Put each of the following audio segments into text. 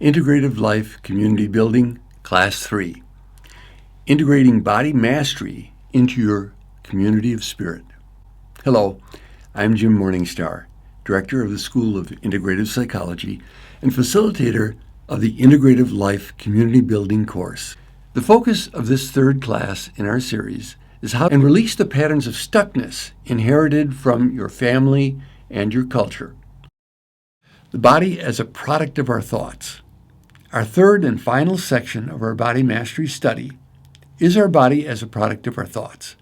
Integrative Life Community Building, Class 3. Integrating Body Mastery into Your Community of Spirit. Hello, I'm Jim Morningstar, Director of the School of Integrative Psychology and facilitator of the Integrative Life Community Building course. The focus of this third class in our series is how to release the patterns of stuckness inherited from your family and your culture. The body as a product of our thoughts. Our third and final section of our body mastery study is our body as a product of our thoughts.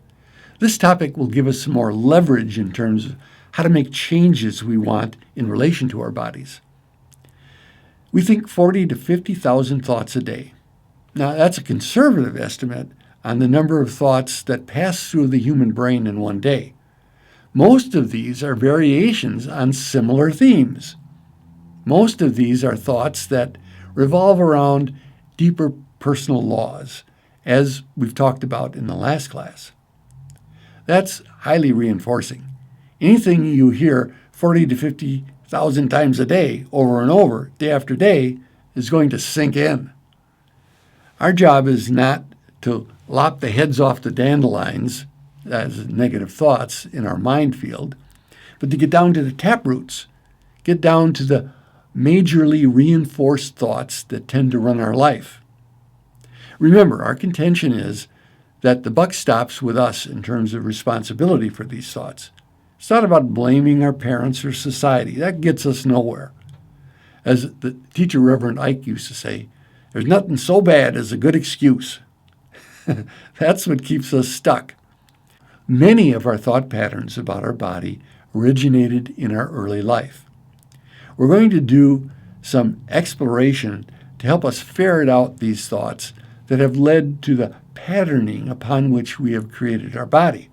This topic will give us some more leverage in terms of how to make changes we want in relation to our bodies. We think 40 to 50,000 thoughts a day. Now, that's a conservative estimate on the number of thoughts that pass through the human brain in one day. Most of these are variations on similar themes. Most of these are thoughts that revolve around deeper personal laws, as we've talked about in the last class. That's highly reinforcing. Anything you hear 40 to 50,000 times a day, over and over, day after day, is going to sink in. Our job is not to lop the heads off the dandelions as negative thoughts in our mind field, but to get down to the taproots, get down to the majorly reinforced thoughts that tend to run our life. Remember, our contention is that the buck stops with us in terms of responsibility for these thoughts. It's not about blaming our parents or society. That gets us nowhere. As the teacher Reverend Ike used to say, there's nothing so bad as a good excuse. That's what keeps us stuck. Many of our thought patterns about our body originated in our early life. We're going to do some exploration to help us ferret out these thoughts that have led to the patterning upon which we have created our body.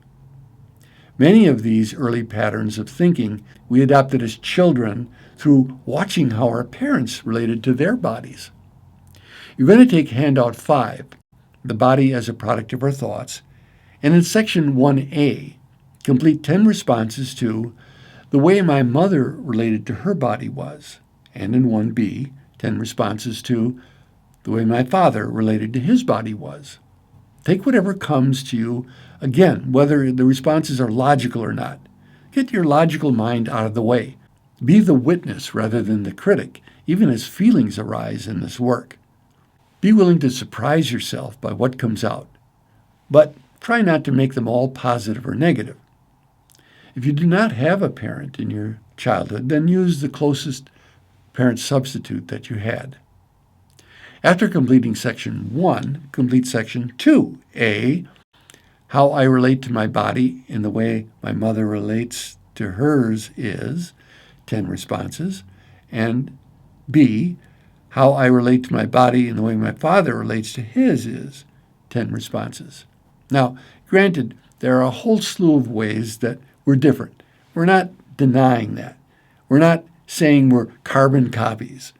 Many of these early patterns of thinking we adopted as children through watching how our parents related to their bodies. You're going to take handout 5, the body as a product of our thoughts, and in section 1A, complete 10 responses to the way my mother related to her body was, and in 1B, 10 responses to the way my father related to his body was. Take whatever comes to you, again, whether the responses are logical or not. Get your logical mind out of the way. Be the witness rather than the critic, even as feelings arise in this work. Be willing to surprise yourself by what comes out, but try not to make them all positive or negative. If you do not have a parent in your childhood, then use the closest parent substitute that you had. After completing section 1, complete section 2A, how I relate to my body in the way my mother relates to hers is 10 responses, and B, how I relate to my body in the way my father relates to his is 10 responses. Now, granted, there are a whole slew of ways that we're different. We're not denying that. We're not saying we're carbon copies.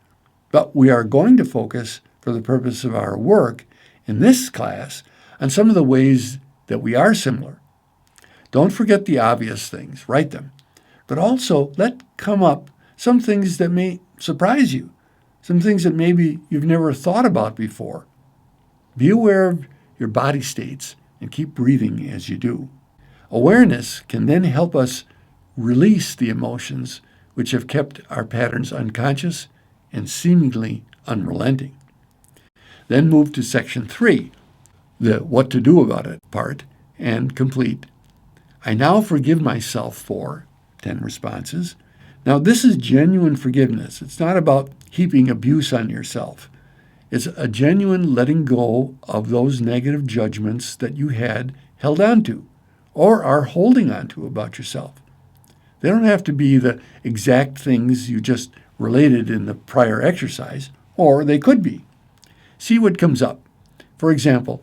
But we are going to focus, for the purpose of our work in this class, on some of the ways that we are similar. Don't forget the obvious things. Write them. But also let come up some things that may surprise you, some things that maybe you've never thought about before. Be aware of your body states and keep breathing as you do. Awareness can then help us release the emotions which have kept our patterns unconscious and seemingly unrelenting. Then move to section 3, the what to do about it part, and complete. I now forgive myself for 10 responses. Now, this is genuine forgiveness. It's not about heaping abuse on yourself. It's a genuine letting go of those negative judgments that you had held on to or are holding on to about yourself. They don't have to be the exact things you just related in the prior exercise, or they could be. See what comes up. For example,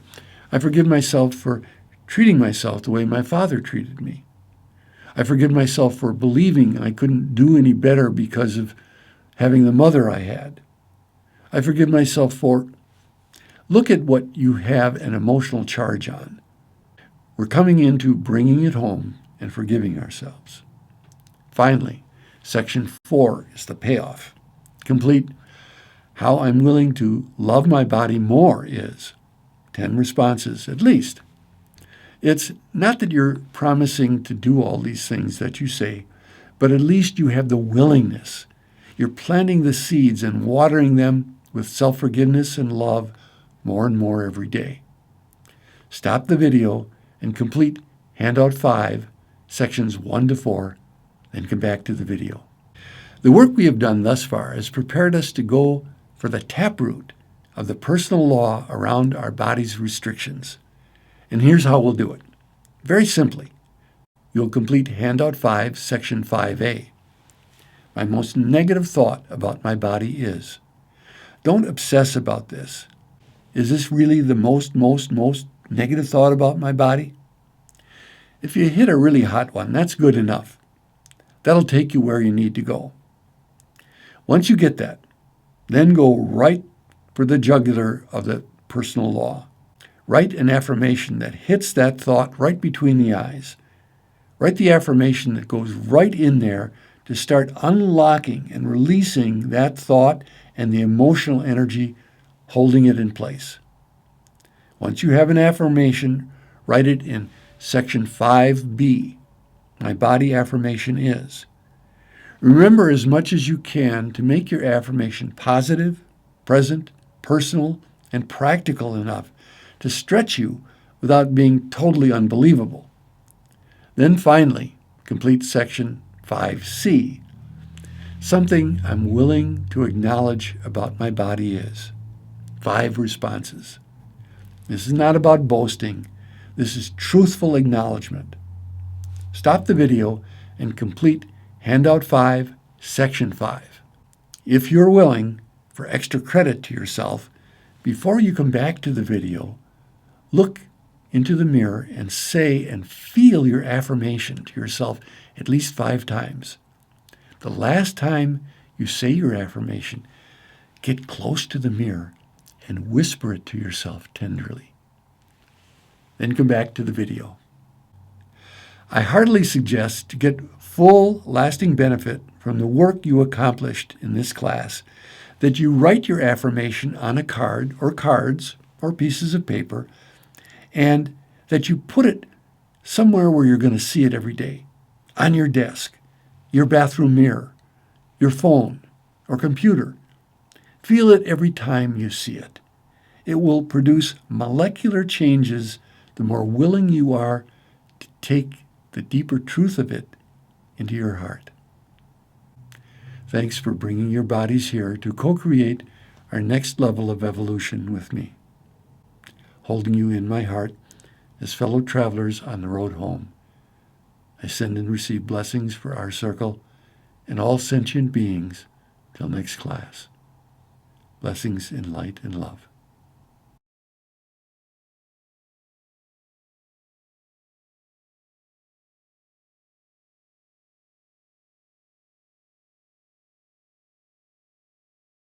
I forgive myself for treating myself the way my father treated me. I forgive myself for believing I couldn't do any better because of having the mother I had. I forgive myself for... Look at what you have an emotional charge on. We're coming into bringing it home and forgiving ourselves. Finally, section 4 is the payoff. Complete How I'm willing to love my body more is 10 responses at least. It's not that you're promising to do all these things that you say, but at least you have the willingness. You're planting the seeds and watering them with self-forgiveness and love more and more every day. Stop the video and complete Handout 5, Sections 1 to 4, then come back to the video. The work we have done thus far has prepared us to go for the taproot of the personal law around our body's restrictions. And here's how we'll do it. Very simply, you'll complete Handout 5, Section 5A. My most negative thought about my body is. Don't obsess about this. Is this really the most negative thought about my body? If you hit a really hot one, that's good enough. That'll take you where you need to go. Once you get that, then go right for the jugular of the personal law. Write an affirmation that hits that thought right between the eyes. Write the affirmation that goes right in there to start unlocking and releasing that thought and the emotional energy holding it in place. Once you have an affirmation, write it in Section 5B. My body affirmation is. Remember as much as you can to make your affirmation positive, present, personal, and practical enough to stretch you without being totally unbelievable. Then finally, complete Section 5C. Something I'm willing to acknowledge about my body is. 5 responses. This is not about boasting. This is truthful acknowledgement. Stop the video and complete Handout 5, Section 5. If you're willing, for extra credit to yourself, before you come back to the video, look into the mirror and say and feel your affirmation to yourself at least 5 times. The last time you say your affirmation, get close to the mirror and whisper it to yourself tenderly. Then come back to the video. I heartily suggest to get full, lasting benefit from the work you accomplished in this class that you write your affirmation on a card or cards or pieces of paper, and that you put it somewhere where you're going to see it every day, on your desk, your bathroom mirror, your phone, or computer. Feel it every time you see it. It will produce molecular changes the more willing you are to take the deeper truth of it into your heart. Thanks for bringing your bodies here to co-create our next level of evolution with me. Holding you in my heart as fellow travelers on the road home, I send and receive blessings for our circle and all sentient beings till next class. Blessings in light and love.